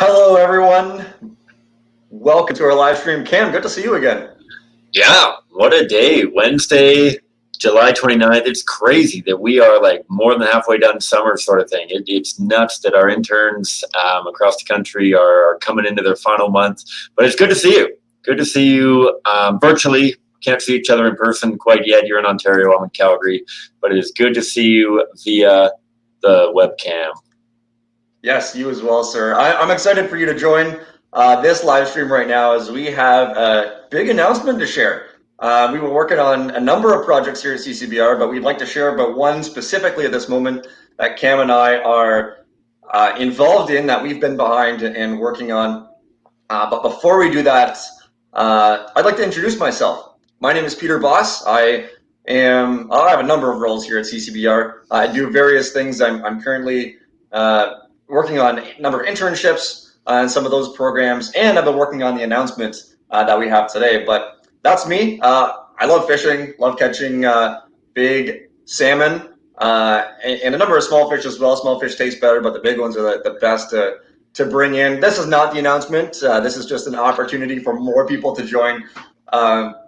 Hello, everyone. Welcome to our live stream. Cam, good to see you again. Yeah, what a day. Wednesday, July 29th. It's crazy that we are like more than halfway done summer sort of thing. It's nuts that our interns across the country are coming into their final month. But it's good to see you. Good to see you virtually. Can't see each other in person quite yet. You're in Ontario, I'm in Calgary. But it is good to see you via the webcam. Yes, you as well, sir. I'm excited for you to join this live stream right now as we have a big announcement to share. We were working on a number of projects here at CCBR, but we'd like to share about one specifically at this moment that Cam and I are involved in, that we've been behind and working on. But before we do that, I'd like to introduce myself. My name is Pieter. I have a number of roles here at CCBR. I do various things. I'm currently working on a number of internships and some of those programs, and I've been working on the announcement that we have today. But that's me. I love fishing, love catching big salmon and a number of small fish as well. Small fish taste better, but the big ones are the best to bring in. This is not the announcement. This is just an opportunity for more people to join. But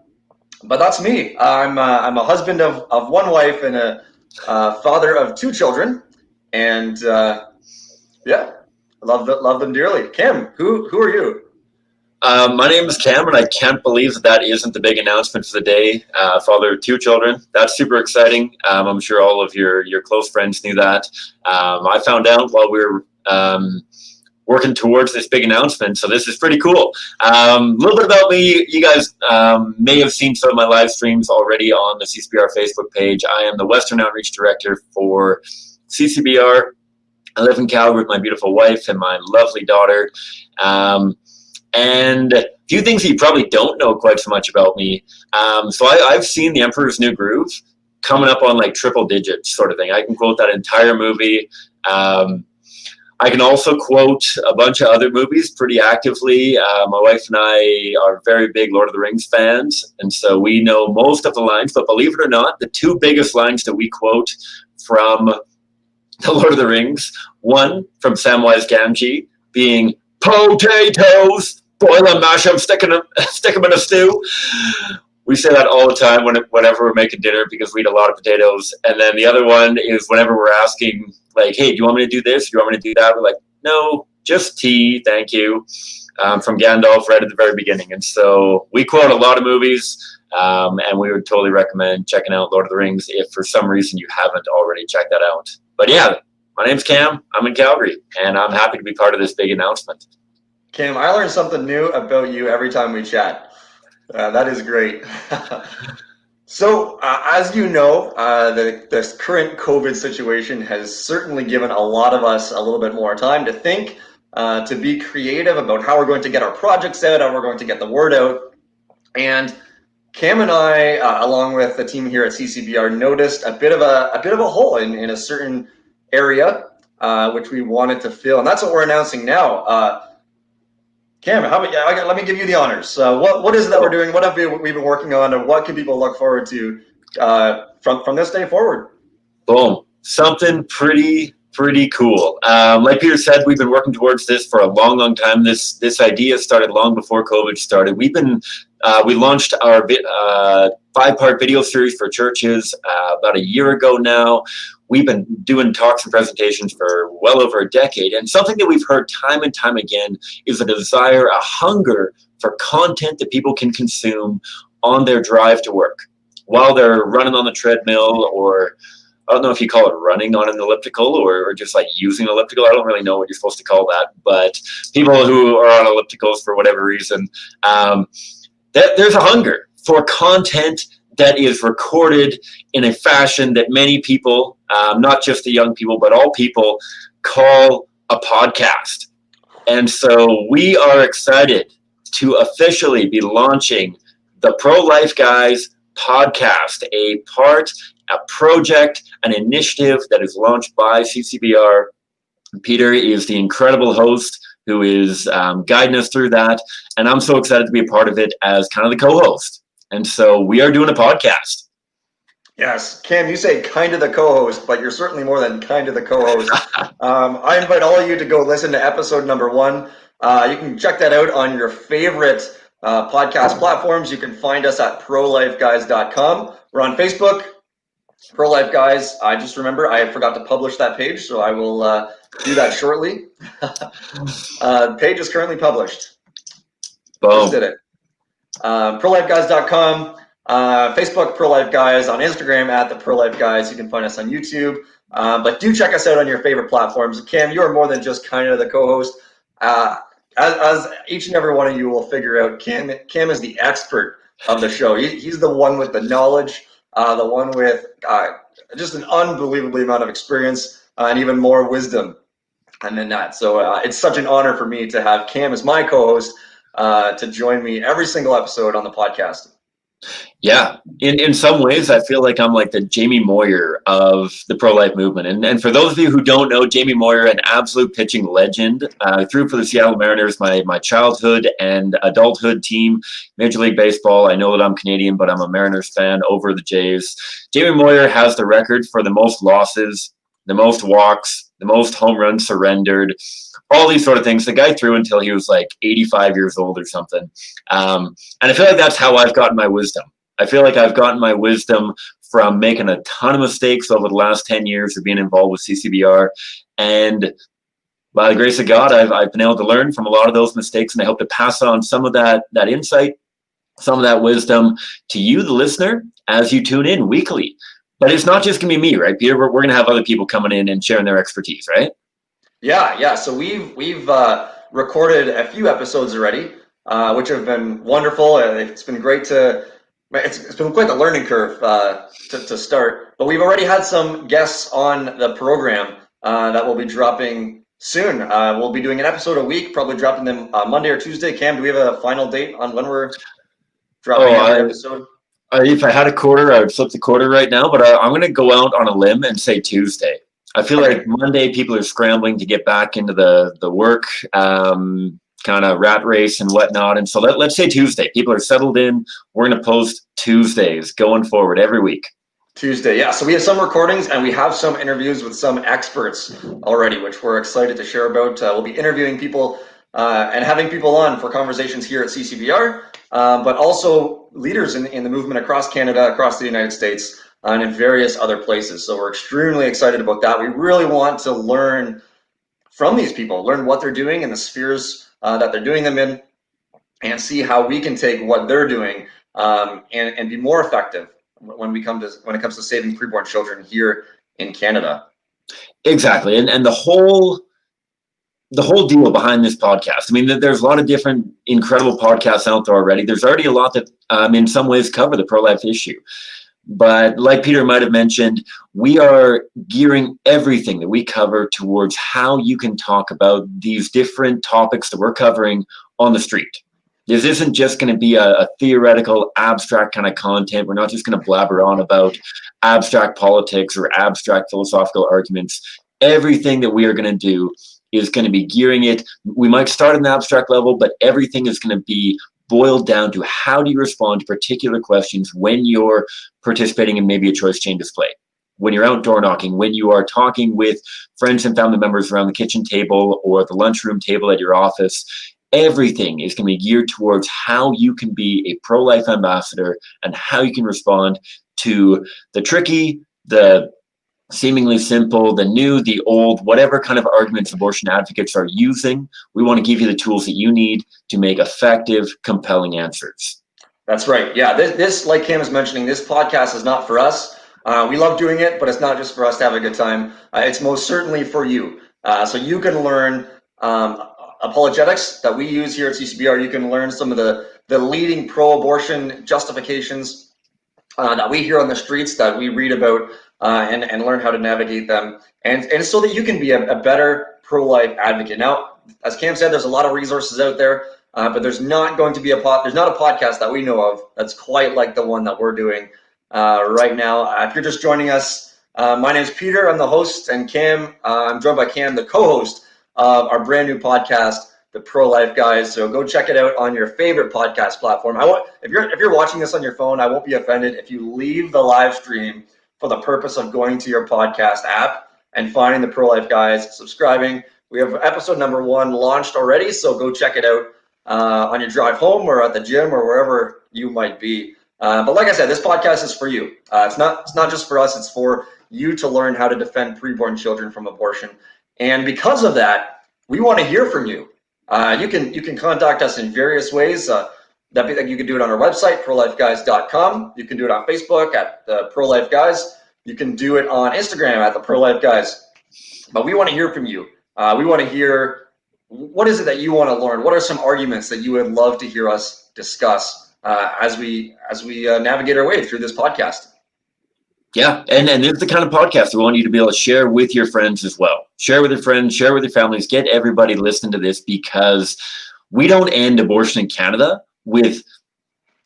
that's me. I'm a husband of one wife and a father of two children, and yeah, love them dearly. Cam, who are you? My name is Cam, and I can't believe that isn't the big announcement for the day. Father of two children. That's super exciting. I'm sure all of your close friends knew that. I found out while we were working towards this big announcement, so this is pretty cool. A little bit about me. You guys may have seen some of my live streams already on the CCBR Facebook page. I am the Western Outreach Director for CCBR. I live in Calgary with my beautiful wife and my lovely daughter. And a few things that you probably don't know quite so much about me. So I've seen The Emperor's New Groove coming up on like triple digits sort of thing. I can quote that entire movie. I can also quote a bunch of other movies pretty actively. My wife and I are very big Lord of the Rings fans, and so we know most of the lines. But believe it or not, the two biggest lines that we quote from the Lord of the Rings, one from Samwise Gamgee being potatoes, boil them, mash them, stick them in a stew. We say that all the time whenever we're making dinner because we eat a lot of potatoes. And then the other one is whenever we're asking, like, hey, do you want me to do this? Do you want me to do that? We're like, no, just tea, thank you, from Gandalf right at the very beginning. And so we quote a lot of movies, and we would totally recommend checking out Lord of the Rings if for some reason you haven't already checked that out. But yeah, my name's Cam. I'm in Calgary, and I'm happy to be part of this big announcement. Cam, I learn something new about you every time we chat. That is great. So, as you know, this current COVID situation has certainly given a lot of us a little bit more time to think, to be creative about how we're going to get our projects out, how we're going to get the word out. And Cam and I, along with the team here at CCBR, noticed a bit of a hole in a certain area, which we wanted to fill, and that's what we're announcing now. Cam, let me give you the honors. What is it that we're doing? What have we been working on, and what can people look forward to from this day forward? Boom. Something pretty cool. Like Peter said, we've been working towards this for a long time. This idea started long before COVID started. We launched our 5-part video series for churches about a year ago now. We've been doing talks and presentations for well over a decade. And something that we've heard time and time again is a desire, a hunger for content that people can consume on their drive to work while they're running on the treadmill, or I don't know if you call it running on an elliptical or just like using an elliptical. I don't really know what you're supposed to call that. But people who are on ellipticals for whatever reason, there's a hunger for content that is recorded in a fashion that many people, not just the young people, but all people, call a podcast. And so we are excited to officially be launching the Pro-Life Guys podcast, a project, an initiative that is launched by CCBR. Peter is the incredible host who is guiding us through that, and I'm so excited to be a part of it as kind of the co-host. And so we are doing a podcast. Yes, Cam, you say kind of the co-host, but you're certainly more than kind of the co-host. I invite all of you to go listen to episode number 1. You can check that out on your favorite podcast platforms. You can find us at prolifeguys.com. We're on Facebook, Pro-Life Guys. I just remember I forgot to publish that page, so I will do that shortly. The page is currently published. Boom. Just did it. Prolifeguys.com. Facebook, Pro-Life Guys, on Instagram at the Pro-Life Guys. You can find us on YouTube. But do check us out on your favorite platforms. Cam, you are more than just kind of the co-host. As each and every one of you will figure out, Cam is the expert of the show. He's the one with the knowledge, the one with just an unbelievable amount of experience and even more wisdom than that. So it's such an honor for me to have Cam as my co-host to join me every single episode on the podcast. Yeah, in some ways, I feel like I'm like the Jamie Moyer of the pro-life movement. And for those of you who don't know, Jamie Moyer, an absolute pitching legend, threw for the Seattle Mariners, my childhood and adulthood team, Major League Baseball. I know that I'm Canadian, but I'm a Mariners fan over the Jays. Jamie Moyer has the record for the most losses, the most walks, the most home runs surrendered, all these sort of things. The guy threw until he was like 85 years old or something. And I feel like that's how I've gotten my wisdom. I feel like I've gotten my wisdom from making a ton of mistakes over the last 10 years of being involved with CCBR. And by the grace of God, I've been able to learn from a lot of those mistakes, and I hope to pass on some of that insight, some of that wisdom to you, the listener, as you tune in weekly. But it's not just going to be me, right, Peter? We're going to have other people coming in and sharing their expertise, right? Yeah. So we've recorded a few episodes already, which have been wonderful. It's been great it's been quite the learning curve to start. But we've already had some guests on the program that will be dropping soon. We'll be doing an episode a week, probably dropping them Monday or Tuesday. Cam, do we have a final date on when we're dropping every episode? If I had a quarter, I would flip the quarter right now, but I'm going to go out on a limb and say Tuesday. I feel like Monday people are scrambling to get back into the work kind of rat race and whatnot. And so let's say Tuesday. People are settled in. We're going to post Tuesdays going forward every week. Tuesday, yeah. So we have some recordings and we have some interviews with some experts already, which we're excited to share about. We'll be interviewing people and having people on for conversations here at CCBR, but also leaders in the movement across Canada, across the United States, and in various other places. So we're extremely excited about that. We really want to learn from these people, learn what they're doing in the spheres that they're doing them in, and see how we can take what they're doing and be more effective when it comes to saving preborn children here in Canada. Exactly, and the whole deal behind this podcast. I mean, there's a lot of different incredible podcasts out there already. There's already a lot that in some ways cover the pro-life issue. But like Peter might have mentioned, we are gearing everything that we cover towards how you can talk about these different topics that we're covering on the street. This isn't just going to be a theoretical, abstract kind of content. We're not just going to blabber on about abstract politics or abstract philosophical arguments. Everything that we are going to do is going to be gearing it. We might start at an abstract level, but everything is going to be boiled down to how do you respond to particular questions when you're participating in maybe a choice chain display, when you're outdoor knocking, when you are talking with friends and family members around the kitchen table or the lunchroom table at your office. Everything is going to be geared towards how you can be a pro-life ambassador and how you can respond to the tricky, the seemingly simple, the new, the old, whatever kind of arguments abortion advocates are using. We want to give you the tools that you need to make effective, compelling answers. That's right. Yeah, this like Cam is mentioning, this podcast is not for us. We love doing it, but it's not just for us to have a good time. It's most certainly for you. So you can learn apologetics that we use here at CCBR. You can learn some of the leading pro-abortion justifications that we hear on the streets, that we read about, and learn how to navigate them, and so that you can be a better pro-life advocate. Now, as Cam said, there's a lot of resources out there, but there's not going to be there's not a podcast that we know of that's quite like the one that we're doing right now. If you're just joining us, my name is Peter. I'm the host, and Cam, I'm joined by Cam, the co-host of our brand new podcast, the pro-life guys. So go check it out on your favorite podcast platform. If you're watching this on your phone, I won't be offended if you leave the live stream for the purpose of going to your podcast app and finding the pro-life guys, subscribing. We have episode number 1 launched already, so go check it out on your drive home or at the gym or wherever you might be. But like I said, this podcast is for you. It's not just for us. It's for you to learn how to defend preborn children from abortion. And because of that, we want to hear from you. You can contact us in various ways. You can do it on our website, prolifeguys.com. You can do it on Facebook at the Pro-Life Guys. You can do it on Instagram at the Pro-Life Guys. But we want to hear from you. We want to hear, what is it that you want to learn? What are some arguments that you would love to hear us discuss as we navigate our way through this podcast? Yeah, and this is the kind of podcast we want you to be able to share with your friends as well. Share with your friends, share with your families, get everybody listening to this, because we don't end abortion in Canada with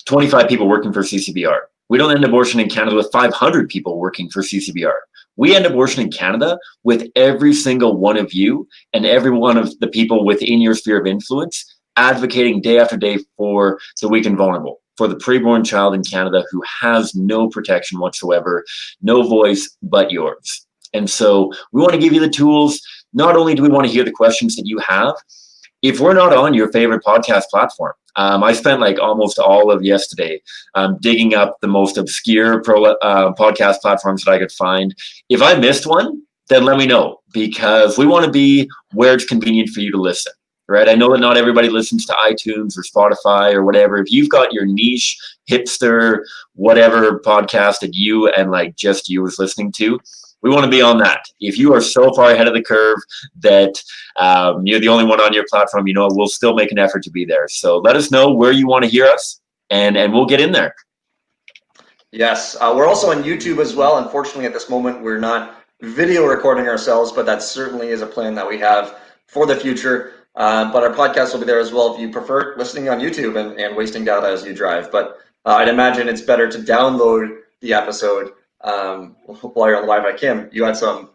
25 people working for CCBR. We don't end abortion in Canada with 500 people working for CCBR. We end abortion in Canada with every single one of you and every one of the people within your sphere of influence advocating day after day for the weak and vulnerable, for the preborn child in Canada who has no protection whatsoever, no voice but yours. And so we want to give you the tools. Not only do we want to hear the questions that you have, if we're not on your favorite podcast platform, I spent like almost all of yesterday digging up the most obscure podcast platforms that I could find. If I missed one, then let me know, because we want to be where it's convenient for you to listen. Right? I know that not everybody listens to iTunes or Spotify or whatever. If you've got your niche, hipster, whatever podcast that you and like just you is listening to, we want to be on that. If you are so far ahead of the curve that you're the only one on your platform, we'll still make an effort to be there. So let us know where you want to hear us, and we'll get in there. Yes, we're also on YouTube as well. Unfortunately, at this moment, we're not video recording ourselves, but that certainly is a plan that we have for the future. But our podcast will be there as well if you prefer listening on YouTube and wasting data as you drive. But I'd imagine it's better to download the episode while you're on the Wi-Fi. Kim, you had some.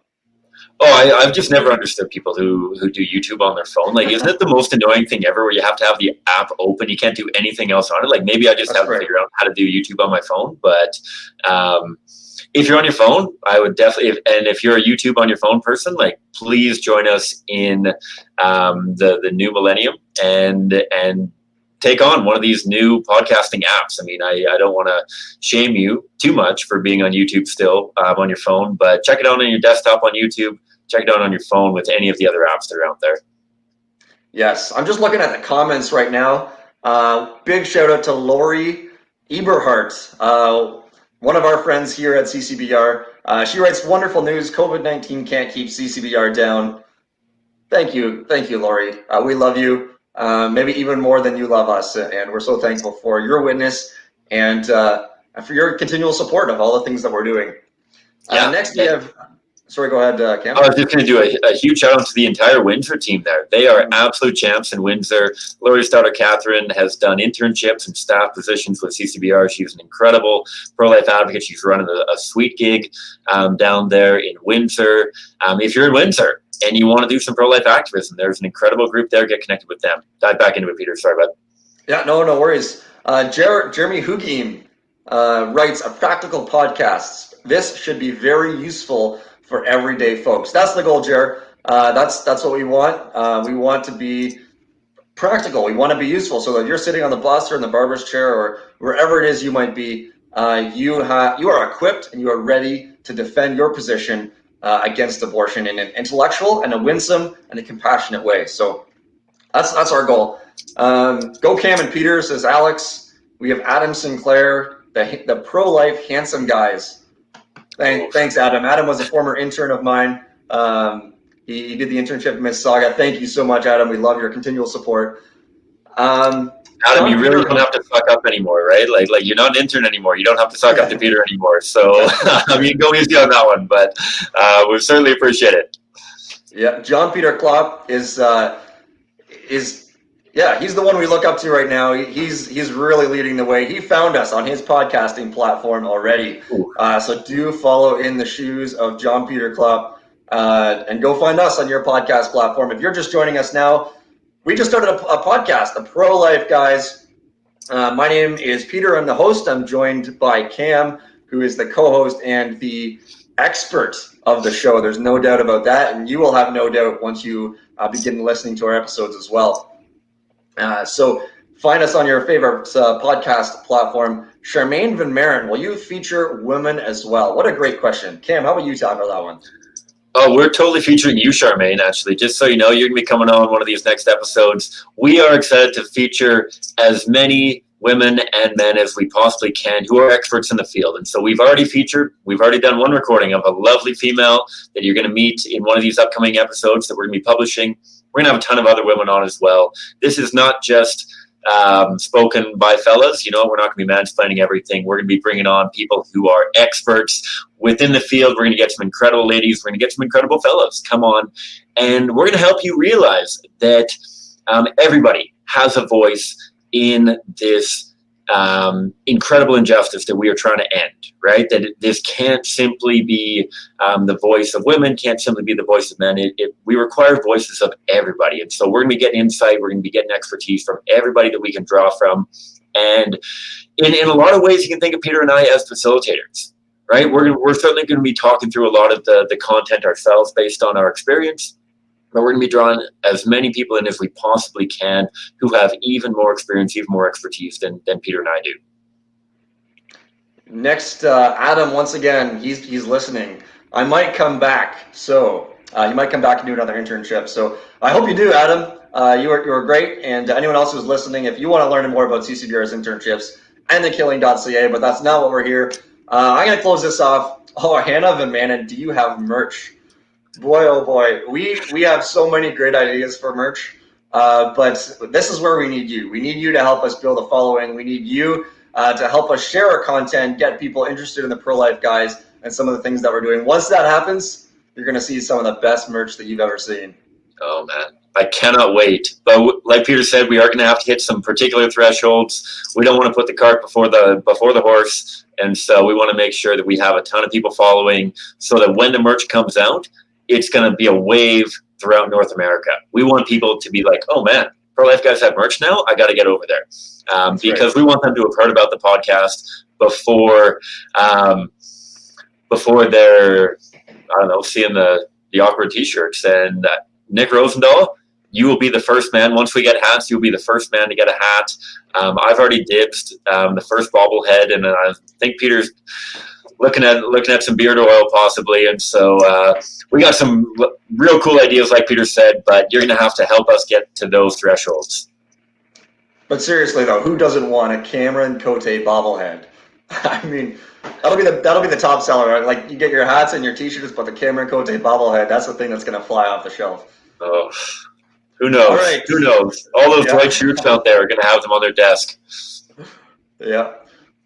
Oh, I've just never understood people who do YouTube on their phone. Like, isn't it the most annoying thing ever where you have to have the app open? You can't do anything else on it. Like, maybe I just haven't figured out how to do YouTube on my phone. But if you're on your phone, I would definitely, and if you're a YouTube on your phone person, like, please join us in the new millennium and take on one of these new podcasting apps. I mean, I don't want to shame you too much for being on YouTube still on your phone, but check it out on your desktop on YouTube. Check it out on your phone with any of the other apps that are out there. Yes, I'm just looking at the comments right now. Big shout out to Lori Eberhardt, one of our friends here at CCBR. She writes, wonderful news, COVID-19 can't keep CCBR down. Thank you, Lori. We love you, maybe even more than you love us, and we're so thankful for your witness and for your continual support of all the things that we're doing. Next we have, sorry, go ahead, Cam. I was just going to do a huge shout out to the entire Windsor team there. They are absolute champs in Windsor. Lori's daughter, Catherine, has done internships and staff positions with CCBR. She's an incredible pro-life advocate. She's running a sweet gig down there in Windsor. If you're in Windsor and you want to do some pro-life activism, there's an incredible group there. Get connected with them. Dive back into it, Peter. Sorry, bud. Yeah, no worries. Jeremy Hugim writes, a practical podcast. This should be very useful for everyday folks. That's the goal, Jer. That's what we want. We want to be practical. We want to be useful, so that you're sitting on the bus or in the barber's chair or wherever it is you might be, you are equipped and you are ready to defend your position against abortion in an intellectual and a winsome and a compassionate way. So that's our goal. Go Cam and Pieter, says Alex. We have Adam Sinclair, the pro-life handsome guys. Thanks, Adam. Adam was a former intern of mine. He did the internship at Mississauga. Thank you so much, Adam. We love your continual support. Adam, you really don't have to suck up anymore, right? Like you're not an intern anymore. You don't have to suck up to Pieter anymore. So I mean, go easy on that one, but we certainly appreciate it. Yeah, John Peter Klopp is he's the one we look up to right now. He's really leading the way. He found us on his podcasting platform already. So do follow in the shoes of John Peter Klopp and go find us on your podcast platform. If you're just joining us now, we just started a podcast, the Pro-Life Guys. My name is Peter. I'm the host. I'm joined by Cam, who is the co-host and the expert of the show. There's no doubt about that, and you will have no doubt once you begin listening to our episodes as well. So find us on your favorite podcast platform. Charmaine Van Maren, will you feature women as well? What a great question. Cam, how about you tackle that one? Oh, we're totally featuring you, Charmaine, actually. Just so you know, you're going to be coming on one of these next episodes. We are excited to feature as many women and men as we possibly can who are experts in the field. And so we've already done one recording of a lovely female that you're going to meet in one of these upcoming episodes that we're going to be publishing. We're going to have a ton of other women on as well. This is not just spoken by fellas. You know, we're not going to be mansplaining everything. We're going to be bringing on people who are experts within the field. We're going to get some incredible ladies. We're going to get some incredible fellows come on, and we're going to help you realize that everybody has a voice in this incredible injustice that we are trying to end, right? That this can't simply be the voice of women, can't simply be the voice of men. We require voices of everybody. And so we're going to be getting insight, we're going to be getting expertise from everybody that we can draw from. And in a lot of ways, you can think of Peter and I as facilitators, right? We're certainly going to be talking through a lot of the content ourselves based on our experience. But we're going to be drawing as many people in as we possibly can who have even more experience, even more expertise than Peter and I do. Next, Adam, once again, he's listening. I might come back. So you might come back and do another internship. So I hope you do, Adam. You are great. And anyone else who's listening, if you want to learn more about CCBR's internships and thekilling.ca, but that's not what we're here. I'm going to close this off. Oh, Hannah Van Manen, do you have merch? Boy, oh boy, we have so many great ideas for merch, but this is where we need you. We need you to help us build a following. We need you to help us share our content, get people interested in the Pro-Life Guys and some of the things that we're doing. Once that happens, you're going to see some of the best merch that you've ever seen. Oh, man. I cannot wait. But like Peter said, we are going to have to hit some particular thresholds. We don't want to put the cart before the horse, and so we want to make sure that we have a ton of people following so that when the merch comes out, it's going to be a wave throughout North America. We want people to be like, oh man, Pro-Life Guys have merch now? I got to get over there. Because we want them to have heard about the podcast before they're, I don't know, seeing the awkward t-shirts. And Nick Rosendahl, you will be the first man. Once we get hats, you'll be the first man to get a hat. I've already dibsed the first bobblehead, and I think Peter's looking at some beard oil possibly. And so we got some real cool ideas, like Peter said, but you're going to have to help us get to those thresholds. But seriously though, who doesn't want a Cameron Côté bobblehead? I mean, that'll be the top seller, right? Like you get your hats and your t-shirts, but the Cameron Côté bobblehead, that's the thing that's going to fly off the shelf. Oh, who knows? All right. Who knows? All those white shirts out there are going to have them on their desk. Yeah.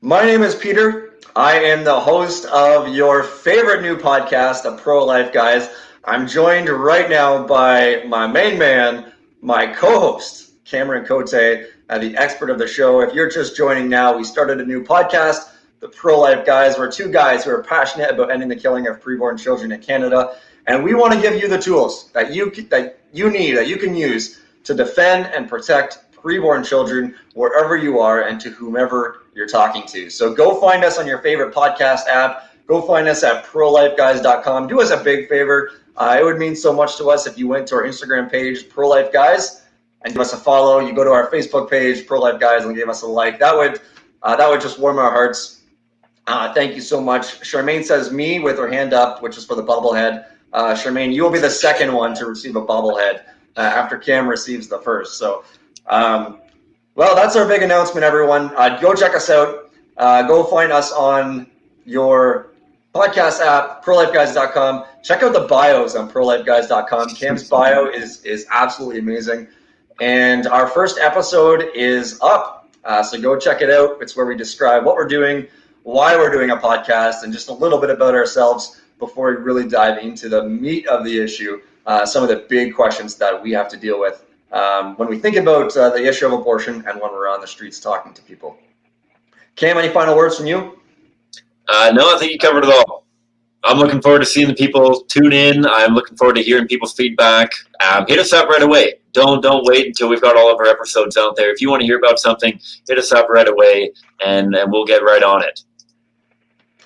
My name is Peter. I am the host of your favorite new podcast, the Pro-Life Guys. I'm joined right now by my main man, my co-host, Cameron Côté, the expert of the show. If you're just joining now, we started a new podcast, the Pro-Life Guys. We're two guys who are passionate about ending the killing of preborn children in Canada, and we want to give you the tools that you need, that you can use to defend and protect preborn children wherever you are and to whomever you're talking to. So go find us on your favorite podcast app. Go find us at prolifeguys.com. Do us a big favor. It would mean so much to us if you went to our Instagram page, Pro-Life Guys, and give us a follow. You go to our Facebook page, Pro-Life Guys, and give us a like. That would just warm our hearts. Thank you so much. Charmaine says me with her hand up, which is for the bobblehead. Charmaine, you will be the second one to receive a bobblehead after Cam receives the first. So, well, that's our big announcement, everyone. Go check us out. Go find us on your podcast app, prolifeguys.com. Check out the bios on prolifeguys.com. Cam's bio is absolutely amazing. And our first episode is up. So go check it out. It's where we describe what we're doing, why we're doing a podcast, and just a little bit about ourselves before we really dive into the meat of the issue, some of the big questions that we have to deal with when we think about the issue of abortion and when we're on the streets talking to people. Cam, any final words from you? No, I think you covered it all. I'm looking forward to seeing the people tune in. I'm looking forward to hearing people's feedback. Hit us up right away. don't wait until we've got all of our episodes out there. If you want to hear about something, hit us up right away, and we'll get right on it.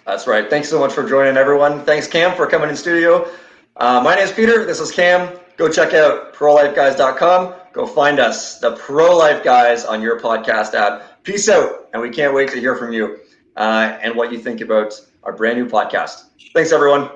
That's right. Thanks so much for joining, everyone. Thanks, Cam, for coming in studio. My name is Peter. This is Cam. Go check out prolifeguys.com. Go find us, the Pro-Life Guys, on your podcast app. Peace out, and we can't wait to hear from you and what you think about our brand new podcast. Thanks, everyone.